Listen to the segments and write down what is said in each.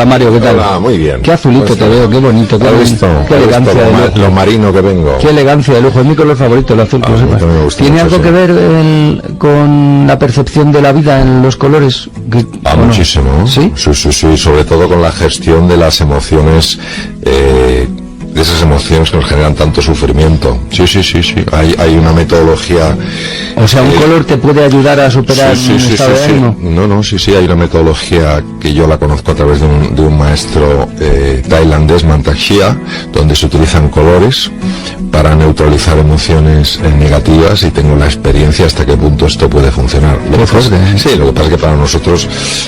Mario, ¿qué tal? Hola, muy bien. Qué azulito pues, te veo, qué bonito, qué elegancia de lujo. Lo marino que vengo. Qué elegancia de lujo, es mi color favorito, el azul, que lo sepas. ¿Tiene algo que ver con la percepción de la vida en los colores? Muchísimo. ¿Sí? Sí, sobre todo con la gestión de las emociones, de esas emociones que nos generan tanto sufrimiento. Sí. Hay una metodología. O sea, un color te puede ayudar a superar un estado de ánimo. No, hay una metodología que yo la conozco a través de un maestro tailandés, Mantak Chia, donde se utilizan colores para neutralizar emociones negativas, y tengo la experiencia hasta qué punto esto puede funcionar. Lo que pasa es que para nosotros,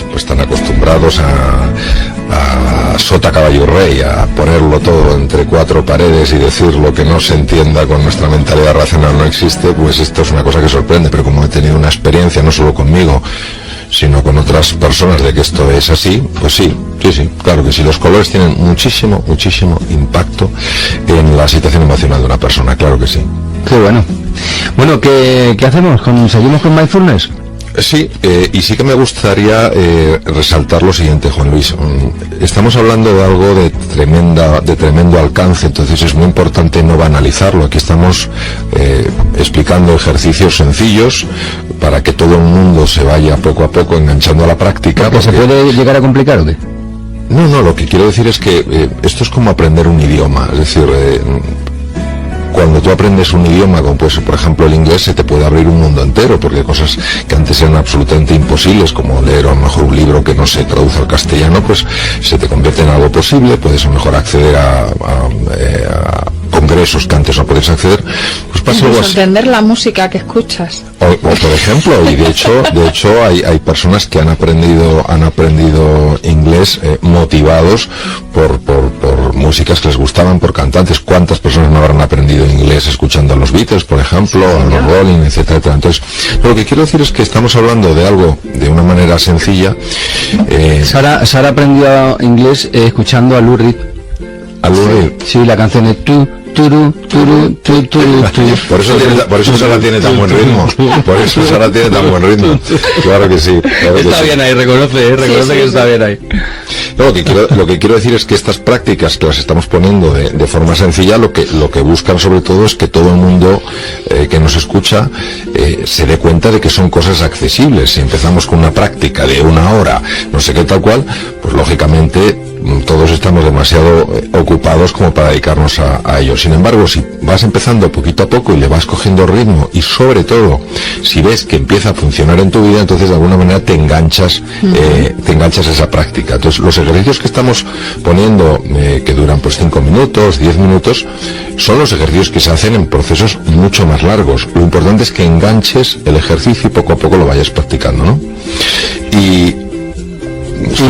pues están acostumbrados a sota caballo rey, a ponerlo todo entre cuatro paredes y decir lo que no se entienda con nuestra mentalidad racional no existe. Pues esto es una cosa que sorprende, pero como he tenido una experiencia no solo conmigo sino con otras personas de que esto es así, pues sí, claro que sí. Los colores tienen muchísimo impacto en la situación emocional de una persona, claro que sí. Qué bueno. Bueno, ¿qué hacemos? ¿Seguimos con Mindfulness? Sí, y sí que me gustaría resaltar lo siguiente, Juan Luis. Estamos hablando de algo de tremendo alcance, entonces es muy importante no banalizarlo. Aquí estamos explicando ejercicios sencillos para que todo el mundo se vaya poco a poco enganchando a la práctica. ¿Porque se puede llegar a complicar o qué? No, lo que quiero decir es que esto es como aprender un idioma, es decir, cuando tú aprendes un idioma, como puede ser por ejemplo el inglés, se te puede abrir un mundo entero, porque cosas que antes eran absolutamente imposibles, como leer a lo mejor un libro que no se traduce al castellano, pues se te convierte en algo posible. Puedes a lo mejor acceder a congresos que antes no podías acceder. Pues pasa algo así. Entender la música que escuchas. O por ejemplo, y de hecho hay personas que han aprendido inglés motivados por músicas que les gustaban, por cantantes. ¿Cuántas personas no habrán aprendido inglés escuchando a los Beatles, por ejemplo, a los Rolling, etcétera? Entonces, lo que quiero decir es que estamos hablando de algo de una manera sencilla. Sara aprendió inglés escuchando a Lou Reed. ¿A Lou Reed? Sí, la canción es tú. Por eso Sara tiene tan buen ritmo. Claro que sí. Está bien ahí, reconoce que está bien ahí. Lo que quiero decir es que estas prácticas que las estamos poniendo de forma sencilla, lo que buscan sobre todo es que todo el mundo que nos escucha se dé cuenta de que son cosas accesibles. Si empezamos con una práctica de 1 hora, no sé qué tal cual, pues lógicamente todos estamos demasiado ocupados como para dedicarnos a ello. Sin embargo, si vas empezando poquito a poco y le vas cogiendo ritmo, y sobre todo si ves que empieza a funcionar en tu vida, entonces de alguna manera te enganchas a esa práctica. Entonces los ejercicios que estamos poniendo, que duran pues 5 minutos, 10 minutos, son los ejercicios que se hacen en procesos mucho más largos. Lo importante es que enganches el ejercicio y poco a poco lo vayas practicando, ¿no? ¿Y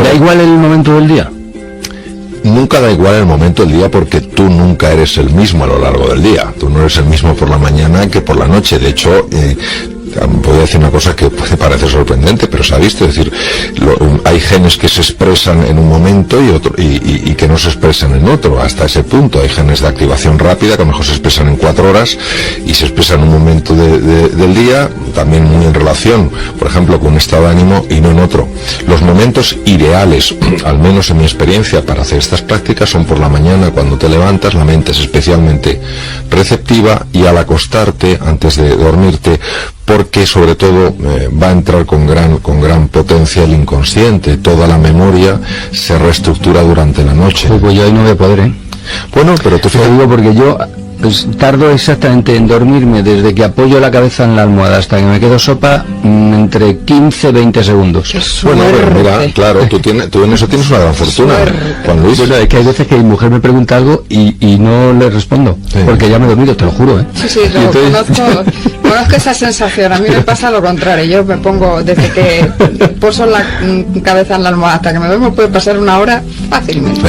da igual el momento del día? Nunca da igual el momento del día, porque tú nunca eres el mismo a lo largo del día. Tú no eres el mismo por la mañana que por la noche. De hecho, voy a decir una cosa que puede parecer sorprendente, pero se ha visto. Es decir, hay genes que se expresan en un momento y que no se expresan en otro. Hasta ese punto hay genes de activación rápida que a lo mejor se expresan en 4 horas y se expresan en un momento del día, también muy en relación, por ejemplo, con un estado de ánimo y no en otro. Los momentos ideales, al menos en mi experiencia, para hacer estas prácticas son por la mañana, cuando te levantas. La mente es especialmente receptiva, y al acostarte, antes de dormirte, porque sobre todo va a entrar con gran potencia el inconsciente. Toda la memoria se reestructura durante la noche. Pues yo ahí no voy a poder, Bueno, pero tú fíjate. Te digo porque yo tardo exactamente en dormirme desde que apoyo la cabeza en la almohada hasta que me quedo sopa entre 15-20 segundos. Bueno, mira, claro, tú en eso tienes una gran fortuna, Juan Luis. Bueno, es que hay veces que mi mujer me pregunta algo y no le respondo, porque ya me he dormido, te lo juro, Sí, conozco esa sensación. A mí me pasa lo contrario. Yo me pongo, desde que poso la cabeza en la almohada hasta que me duermo, puede pasar 1 hora fácilmente.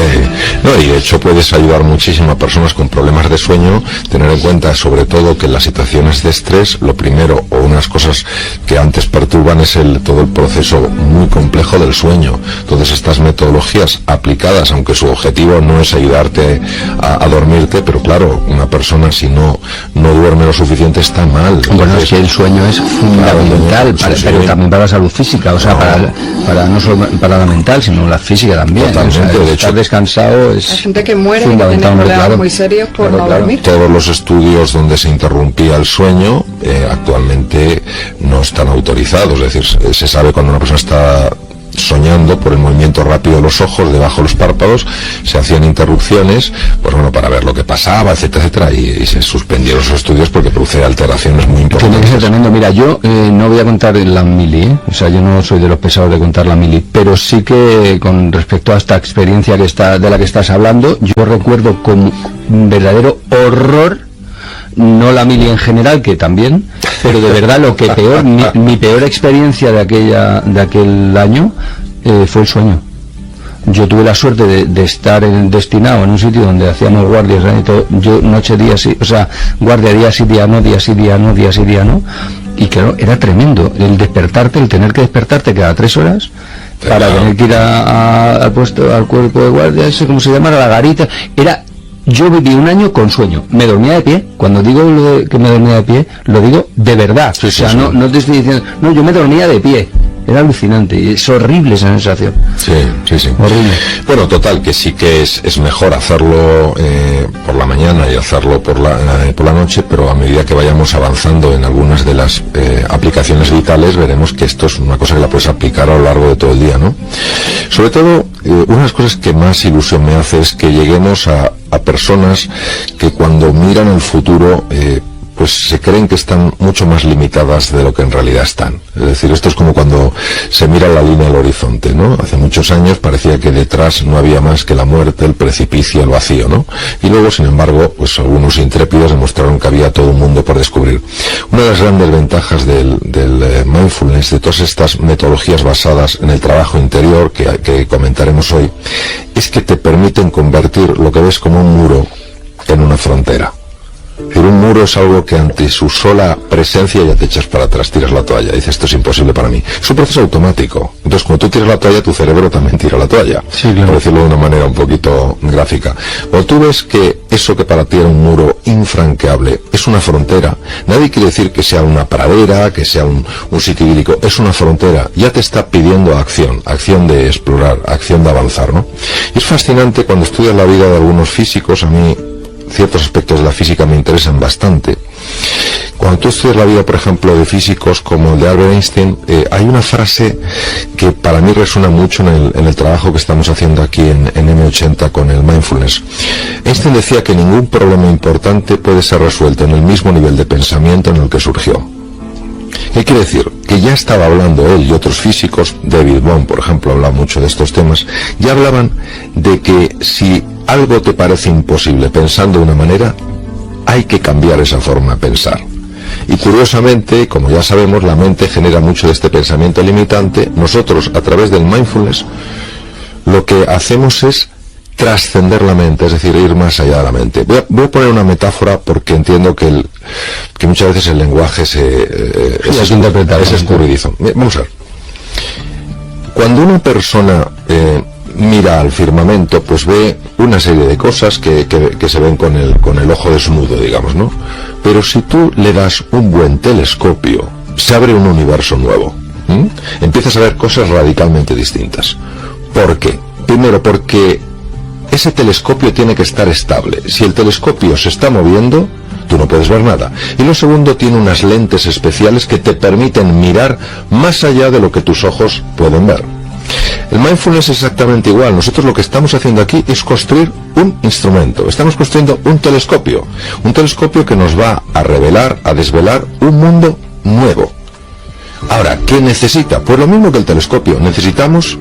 Y de hecho puedes ayudar muchísimo a personas con problemas de sueño. Tener en cuenta sobre todo que en las situaciones de estrés, lo primero, o unas cosas que antes perturban, es todo el proceso muy complejo del sueño. Entonces estas metodologías aplicadas, aunque su objetivo no es ayudarte a dormirte, pero claro, una persona si no duerme lo suficiente está mal. Bueno, es que el sueño es fundamental, pero también para la salud física, o sea, para no solo para la mental, sino la física también. Totalmente, o sea, de hecho, estar descansado es hay gente que muere y que tiene fundamental, problemas muy serios por no dormir. Todos los estudios donde se interrumpía el sueño actualmente no están autorizados, es decir, se sabe cuando una persona está soñando por el movimiento rápido de los ojos, debajo de los párpados, se hacían interrupciones, pues bueno, para ver lo que pasaba, etcétera, etcétera, y se suspendieron los estudios porque produce alteraciones muy importantes. Tiene que ser tremendo. Mira, yo no voy a contar la mili, o sea, yo no soy de los pesados de contar la mili, pero sí que con respecto a esta experiencia de la que estás hablando, yo recuerdo con un verdadero horror, no la mili en general, que también, pero de verdad lo que peor, mi peor experiencia de aquel año fue el sueño. Yo tuve la suerte de estar destinado en un sitio donde hacíamos guardias, yo noche, día, sí, o sea, guardia día sí, día no, día sí, día no, día sí, día no, y claro, era tremendo el despertarte, el tener que despertarte cada 3 horas para tener que ir al puesto, al cuerpo de guardia, eso como se llama, la garita, yo viví un año con sueño, me dormía de pie. Cuando digo que me dormía de pie, lo digo de verdad, sí, o sea, sí, no te estoy diciendo, no, yo me dormía de pie. Era alucinante y es horrible esa sensación. Sí. Horrible. Bueno, total, que sí que es mejor hacerlo por la mañana y hacerlo por la noche, pero a medida que vayamos avanzando en algunas de las aplicaciones vitales, veremos que esto es una cosa que la puedes aplicar a lo largo de todo el día, ¿no? Sobre todo, una de las cosas que más ilusión me hace es que lleguemos a personas que cuando miran el futuro, pues se creen que están mucho más limitadas de lo que en realidad están. Es decir, esto es como cuando se mira la línea del horizonte, ¿no? Hace muchos años parecía que detrás no había más que la muerte, el precipicio, el vacío, ¿no? Y luego, sin embargo, pues algunos intrépidos demostraron que había todo un mundo por descubrir. Una de las grandes ventajas del mindfulness, de todas estas metodologías basadas en el trabajo interior que comentaremos hoy, es que te permiten convertir lo que ves como un muro en una frontera. Pero un muro es algo que ante su sola presencia ya te echas para atrás, tiras la toalla, dices esto es imposible para mí. Es un proceso automático. Entonces cuando tú tiras la toalla, tu cerebro también tira la toalla, sí, claro. Por decirlo de una manera un poquito gráfica. Cuando tú ves que eso que para ti era un muro infranqueable es una frontera, nadie quiere decir que sea una pradera, que sea un sitio idílico, es una frontera, ya te está pidiendo acción de explorar, acción de avanzar, ¿no? Y es fascinante cuando estudias la vida de algunos físicos. A mí ciertos aspectos de la física me interesan bastante. Cuando tú estudias la vida, por ejemplo, de físicos como el de Albert Einstein, hay una frase que para mí resuena mucho en el trabajo que estamos haciendo aquí en M80 con el mindfulness. Einstein decía que ningún problema importante puede ser resuelto en el mismo nivel de pensamiento en el que surgió. ¿Qué quiere decir? Que ya estaba hablando él y otros físicos, David Bohm, por ejemplo, habla mucho de estos temas, ya hablaban de que si algo te parece imposible pensando de una manera, hay que cambiar esa forma de pensar. Y curiosamente, como ya sabemos, la mente genera mucho de este pensamiento limitante. Nosotros, a través del mindfulness, lo que hacemos es trascender la mente, es decir, ir más allá de la mente. Voy a poner una metáfora porque entiendo que muchas veces el lenguaje es escurridizo. Vamos a ver. Cuando una persona mira al firmamento, pues ve una serie de cosas que se ven con el ojo desnudo, digamos, ¿no? Pero si tú le das un buen telescopio, se abre un universo nuevo. Empiezas a ver cosas radicalmente distintas. ¿Por qué? Primero, porque ese telescopio tiene que estar estable. Si el telescopio se está moviendo, tú no puedes ver nada. Y lo segundo, tiene unas lentes especiales que te permiten mirar más allá de lo que tus ojos pueden ver. El mindfulness es exactamente igual. Nosotros lo que estamos haciendo aquí es construir un instrumento. Estamos construyendo un telescopio que nos va a revelar, a desvelar un mundo nuevo. Ahora, ¿qué necesita? Pues lo mismo que el telescopio. Necesitamos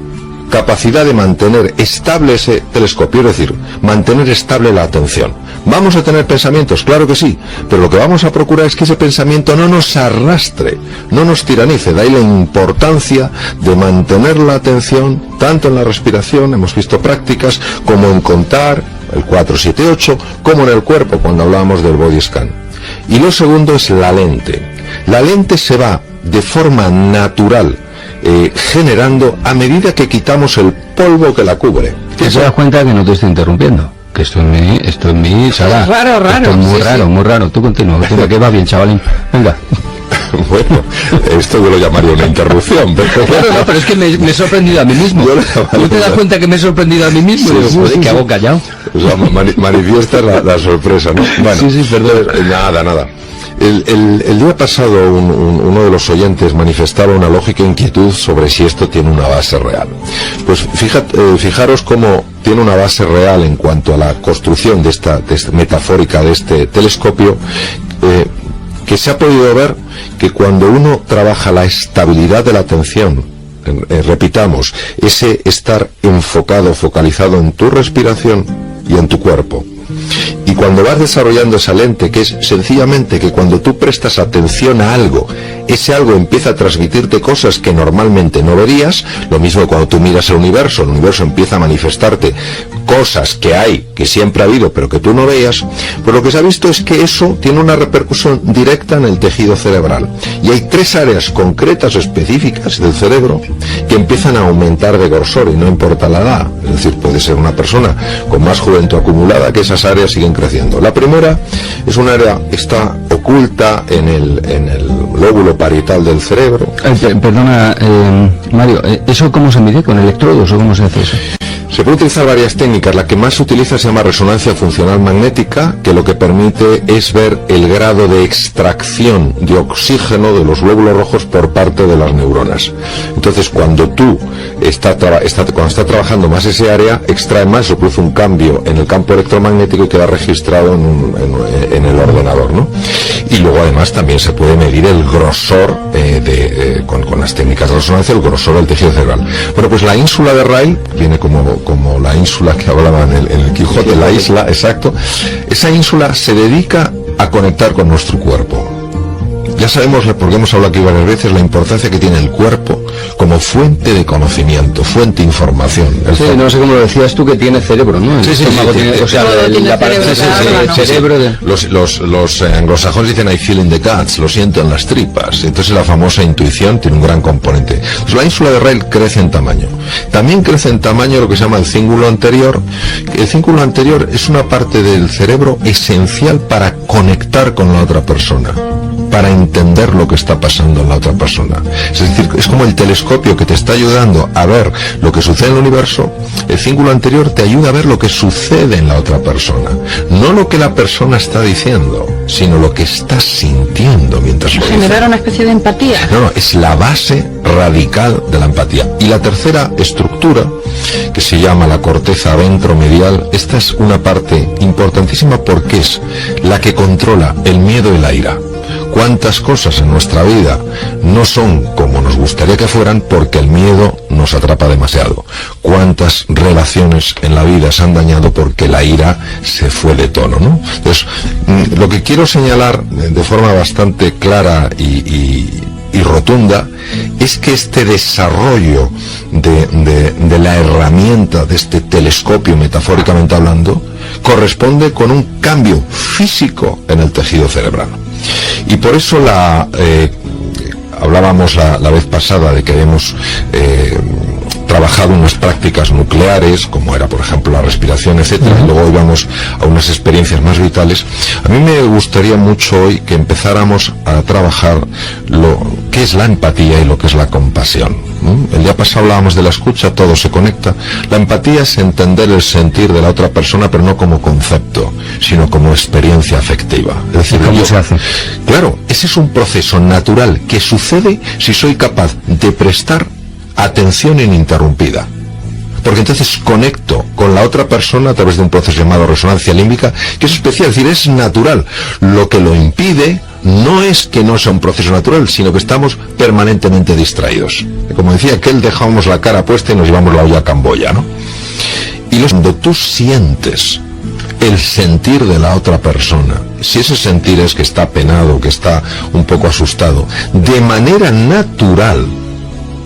capacidad de mantener estable ese telescopio, es decir, mantener estable la atención. ¿Vamos a tener pensamientos? Claro que sí, pero lo que vamos a procurar es que ese pensamiento no nos arrastre, no nos tiranice. De ahí la importancia de mantener la atención tanto en la respiración, hemos visto prácticas, como en contar, el 4-7-8, como en el cuerpo, cuando hablábamos del body scan. Y lo segundo es la lente. La lente se va de forma natural generando a medida que quitamos el polvo que la cubre. ¿Te das cuenta que no te estoy interrumpiendo? Que esto en mí, Sara. Raro. Esto es muy sí, raro, sí. muy raro. Tú continúa, que va bien, chavalín. Venga. Bueno, esto yo lo llamaría una interrupción. Pero es que me he sorprendido a mí mismo. ¿Tú te das cuenta que me he sorprendido a mí mismo? Sí, Digo, sí, joder, sí, ¿qué sí. hago callado? O sea, manifiesta la sorpresa, ¿no? Bueno, Sí, perdón. Nada. El día pasado uno de los oyentes manifestaba una lógica inquietud sobre si esto tiene una base real. Pues fijaros cómo tiene una base real en cuanto a la construcción de esta metafórica de este telescopio, que se ha podido ver que cuando uno trabaja la estabilidad de la atención, repitamos, ese estar enfocado, focalizado en tu respiración y en tu cuerpo, y cuando vas desarrollando esa lente, que es sencillamente que cuando tú prestas atención a algo, ese algo empieza a transmitirte cosas que normalmente no verías, lo mismo cuando tú miras el universo empieza a manifestarte cosas que hay, que siempre ha habido, pero que tú no veas, pues lo que se ha visto es que eso tiene una repercusión directa en el tejido cerebral. Y hay 3 áreas concretas, específicas del cerebro, que empiezan a aumentar de grosor, y no importa la edad. Es decir, puede ser una persona con más juventud acumulada, que esas áreas siguen creciendo. La primera es un área que está oculta en el lóbulo parietal del cerebro. Perdona, Mario, ¿eso cómo se mide? ¿Con electrodos o cómo se hace eso? Se puede utilizar varias técnicas. La que más se utiliza se llama resonancia funcional magnética, que lo que permite es ver el grado de extracción de oxígeno de los glóbulos rojos por parte de las neuronas. Entonces, cuando tú está trabajando más ese área, extrae más, se produce un cambio en el campo electromagnético y queda registrado en el ordenador, ¿no? Y luego además también se puede medir el grosor con las técnicas de resonancia, el grosor del tejido cerebral. Bueno, pues la ínsula de Rayleigh viene como la ínsula que hablaba en el Quijote, la isla, exacto. Esa ínsula se dedica a conectar con nuestro cuerpo. Ya sabemos, porque hemos hablado aquí varias veces, la importancia que tiene el cuerpo como fuente de conocimiento, fuente de información. Sí, no sé cómo lo decías tú, que tiene cerebro, ¿no? El estómago tiene, o sea, la parte cerebro de... Los anglosajones dicen I feel in the guts, lo siento en las tripas. Entonces la famosa intuición tiene un gran componente. Pues la ínsula de Rayleigh crece en tamaño. También crece en tamaño lo que se llama el cíngulo anterior. El cíngulo anterior es una parte del cerebro esencial para conectar con la otra persona, para entender lo que está pasando en la otra persona. Es decir, es como el telescopio que te está ayudando a ver lo que sucede en el universo. El cíngulo anterior te ayuda a ver lo que sucede en la otra persona. No lo que la persona está diciendo, sino lo que está sintiendo mientras lo dice. Generar una especie de empatía. No, es la base radical de la empatía. Y la tercera estructura, que se llama la corteza ventromedial, esta es una parte importantísima porque es la que controla el miedo y la ira. Cuántas cosas en nuestra vida no son como nos gustaría que fueran porque el miedo nos atrapa demasiado. Cuántas relaciones en la vida se han dañado porque la ira se fue de tono, ¿no? Entonces, lo que quiero señalar de forma bastante clara y rotunda es que este desarrollo de la herramienta, de este telescopio, metafóricamente hablando, corresponde con un cambio físico en el tejido cerebral. Y por eso hablábamos la vez pasada de que hemos trabajado unas prácticas nucleares, como era por ejemplo la respiración, etcétera, y luego íbamos a unas experiencias más vitales. A mí me gustaría mucho hoy que empezáramos a trabajar lo que es la empatía y lo que es la compasión. El día pasado hablábamos de la escucha, todo se conecta. La empatía es entender el sentir de la otra persona, pero no como concepto, sino como experiencia afectiva. Es decir, ¿cómo se hace? Claro, ese es un proceso natural que sucede si soy capaz de prestar atención ininterrumpida. Porque entonces conecto con la otra persona a través de un proceso llamado resonancia límbica, que es especial, es decir, es natural. Lo que lo impide no es que no sea un proceso natural, sino que estamos permanentemente distraídos. Como decía aquel, dejamos la cara puesta y nos llevamos la olla a Camboya, ¿no? Y cuando tú sientes el sentir de la otra persona, si ese sentir es que está penado, que está un poco asustado, de manera natural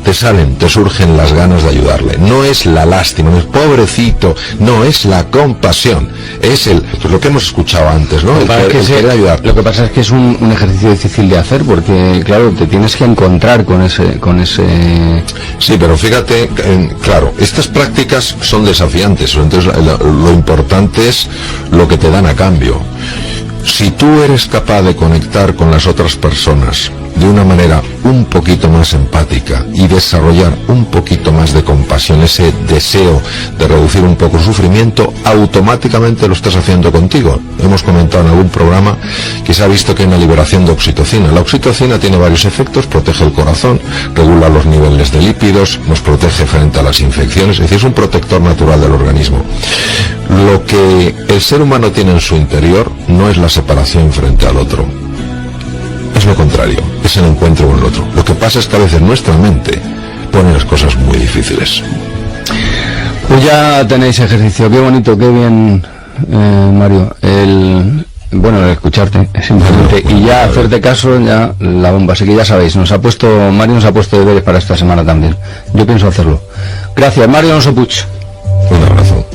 te surgen las ganas de ayudarle. No es la lástima, no es pobrecito, no es la compasión, es pues lo que hemos escuchado antes, ¿no? El querer ayudar. Lo que pasa es que es un ejercicio difícil de hacer porque, claro, te tienes que encontrar con ese... Sí, pero fíjate, claro, estas prácticas son desafiantes, entonces lo importante es lo que te dan a cambio. Si tú eres capaz de conectar con las otras personas de una manera un poquito más empática y desarrollar un poquito más de compasión, ese deseo de reducir un poco el sufrimiento, automáticamente lo estás haciendo contigo. Hemos comentado en algún programa que se ha visto que hay una liberación de oxitocina. La oxitocina tiene varios efectos: protege el corazón, regula los niveles de lípidos, nos protege frente a las infecciones, es decir, es un protector natural del organismo. Lo que el ser humano tiene en su interior no es la separación frente al otro. Es lo contrario, es el encuentro con el otro. Lo que pasa es que a veces nuestra mente pone las cosas muy difíciles. Pues ya tenéis ejercicio, qué bonito, qué bien, Mario. El escucharte, simplemente. Y ya hacerte caso, ya la bomba. Así que ya sabéis, Mario nos ha puesto deberes para esta semana también. Yo pienso hacerlo. Gracias, Mario Alonso Puig. Un abrazo.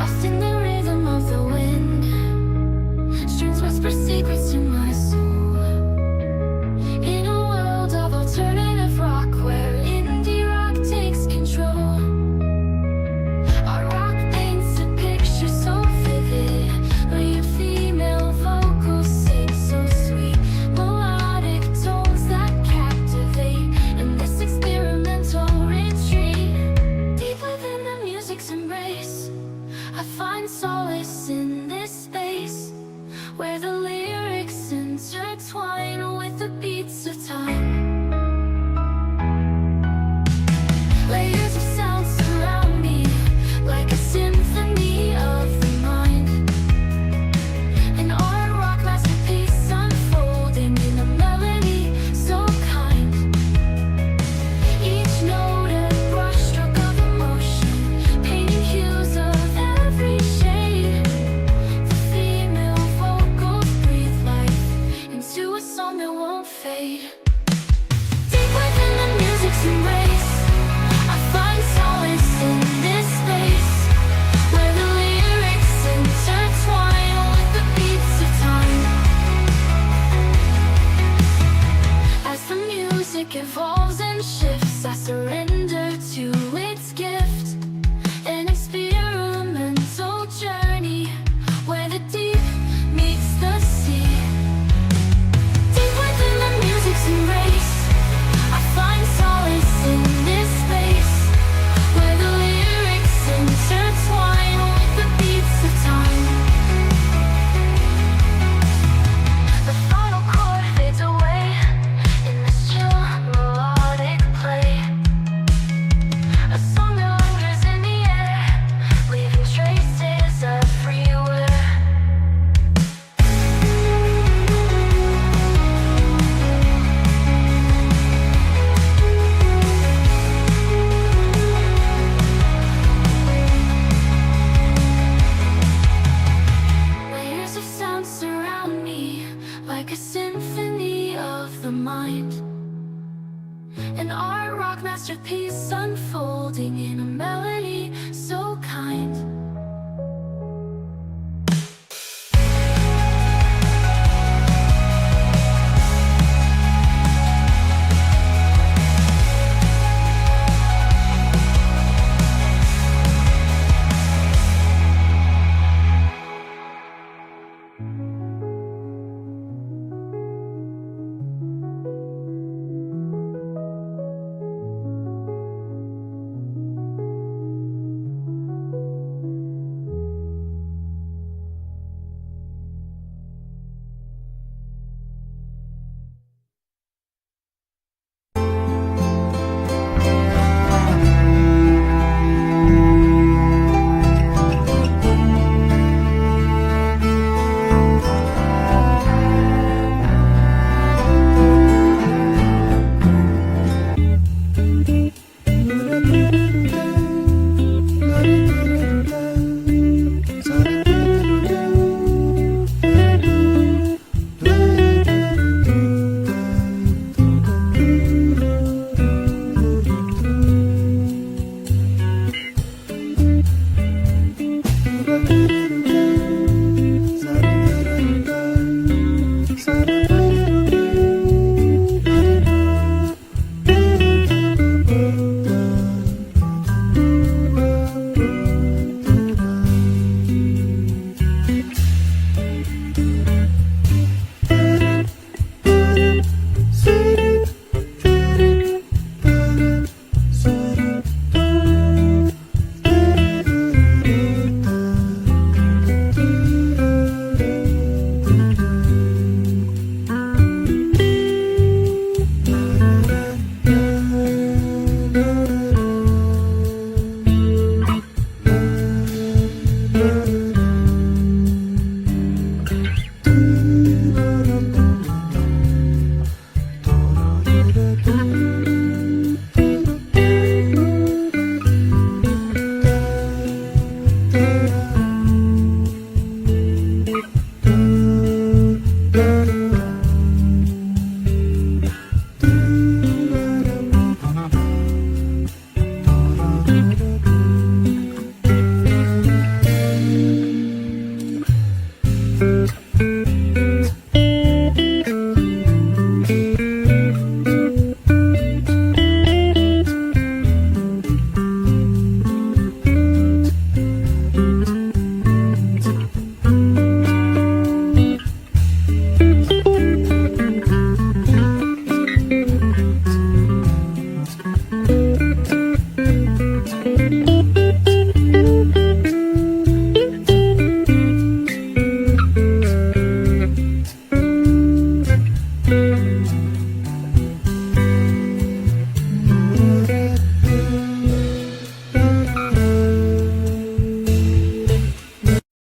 lost in the rhythm of the wind. Strings whisper secrets to my soul. In a world of alternative rock where indie rock takes control. Our rock paints a picture so vivid. Lead female vocals sing so sweet. Melodic tones that captivate. In this experimental retreat, deep within the music's embrace, I find solace in this space where the lyrics intertwine with the beats of